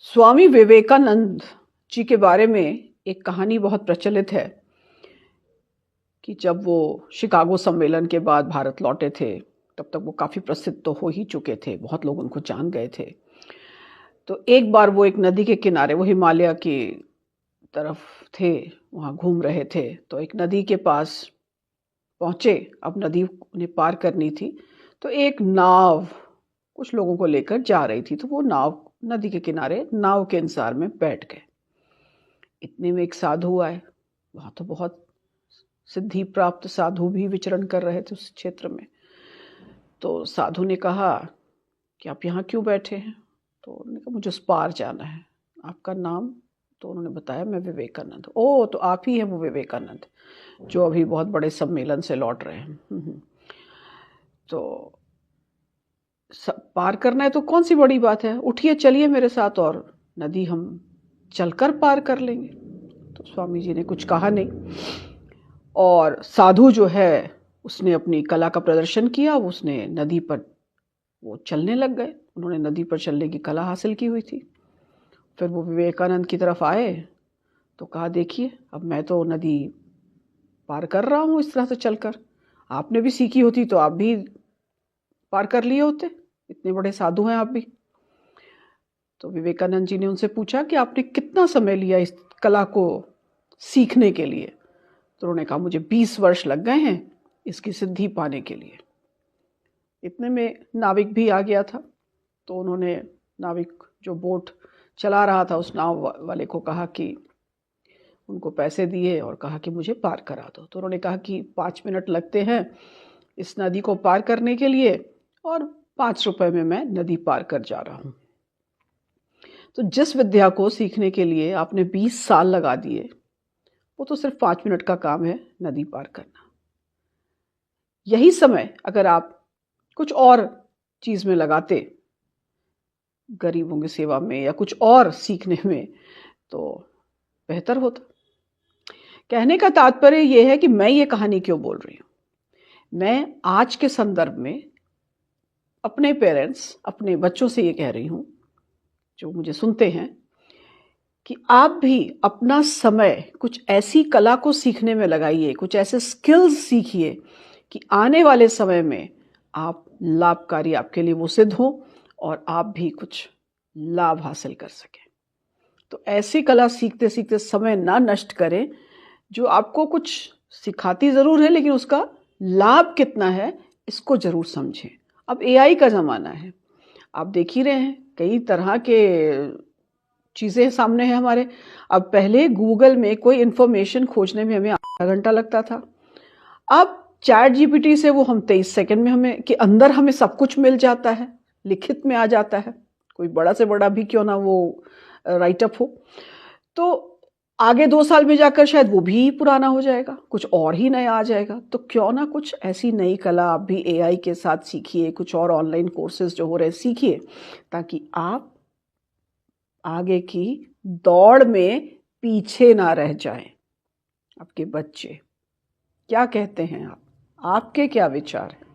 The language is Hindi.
स्वामी विवेकानंद जी के बारे में एक कहानी बहुत प्रचलित है कि जब वो शिकागो सम्मेलन के बाद भारत लौटे थे, तब तक वो काफ़ी प्रसिद्ध तो हो ही चुके थे, बहुत लोग उनको जान गए थे। तो एक बार वो एक नदी के किनारे, वो हिमालय की तरफ थे, वहाँ घूम रहे थे, तो एक नदी के पास पहुँचे। अब नदी उन्हें पार करनी थी, तो एक नाव कुछ लोगों को लेकर जा रही थी, तो वो नाव नदी के किनारे नाव के इंतजार में बैठ गए। इतने में एक साधु आए। वहाँ तो बहुत सिद्धि प्राप्त साधु भी विचरण कर रहे थे उस क्षेत्र में। तो साधु ने कहा कि आप यहाँ क्यों बैठे हैं? तो उन्होंने कहा मुझे उस पार जाना है। आपका नाम? तो उन्होंने बताया मैं विवेकानंद। ओ, तो आप ही हैं वो विवेकानंद जो अभी बहुत बड़े सम्मेलन से लौट रहे हैं। तो पार करना है तो कौन सी बड़ी बात है, उठिए चलिए मेरे साथ और नदी हम चलकर पार कर लेंगे। तो स्वामी जी ने कुछ कहा नहीं और साधु जो है उसने अपनी कला का प्रदर्शन किया। उसने नदी पर वो चलने लग गए। उन्होंने नदी पर चलने की कला हासिल की हुई थी। फिर वो विवेकानंद की तरफ आए तो कहा देखिए अब मैं तो नदी पार कर रहा हूँ इस तरह से चलकर, आपने भी सीखी होती तो आप भी पार कर लिए होते, इतने बड़े साधु हैं आप भी। तो विवेकानंद जी ने उनसे पूछा कि आपने कितना समय लिया इस कला को सीखने के लिए? तो उन्होंने कहा मुझे 20 वर्ष लग गए हैं इसकी सिद्धि पाने के लिए। इतने में नाविक भी आ गया था। तो उन्होंने नाविक जो बोट चला रहा था उस नाव वाले को कहा कि उनको पैसे दिए और कहा कि मुझे पार करा दो। तो उन्होंने कहा कि 5 मिनट लगते हैं इस नदी को पार करने के लिए और 5 रुपए में मैं नदी पार कर जा रहा हूँ। तो जिस विद्या को सीखने के लिए आपने 20 साल लगा दिए, वो तो सिर्फ 5 मिनट का काम है, नदी पार करना। यही समय अगर आप कुछ और चीज में लगाते, गरीबों की सेवा में या कुछ और सीखने में, तो बेहतर होता। कहने का तात्पर्य यह है कि मैं ये कहानी क्यों बोल रही हूं। मैं आज के संदर्भ में अपने पेरेंट्स, अपने बच्चों से ये कह रही हूं जो मुझे सुनते हैं कि आप भी अपना समय कुछ ऐसी कला को सीखने में लगाइए, कुछ ऐसे स्किल्स सीखिए कि आने वाले समय में आप लाभकारी आपके लिए वो सिद्ध हो और आप भी कुछ लाभ हासिल कर सकें। तो ऐसी कला सीखते सीखते समय ना नष्ट करें जो आपको कुछ सिखाती ज़रूर है लेकिन उसका लाभ कितना है इसको ज़रूर समझें। अब एआई का ज़माना है, आप देख ही रहे हैं कई तरह के चीज़ें सामने हैं हमारे। अब पहले गूगल में कोई इन्फॉर्मेशन खोजने में हमें आधा घंटा लगता था, अब चैट जीपीटी से वो हम 23 सेकंड में हमें के अंदर हमें सब कुछ मिल जाता है, लिखित में आ जाता है, कोई बड़ा से बड़ा भी क्यों ना वो राइटअप हो। तो आगे 2 साल में जाकर शायद वो भी पुराना हो जाएगा, कुछ और ही नया आ जाएगा। तो क्यों ना कुछ ऐसी नई कला आप भी एआई के साथ सीखिए, कुछ और ऑनलाइन कोर्सेज जो हो रहे सीखिए, ताकि आप आगे की दौड़ में पीछे ना रह जाएं। आपके बच्चे क्या कहते हैं? आपके क्या विचार हैं?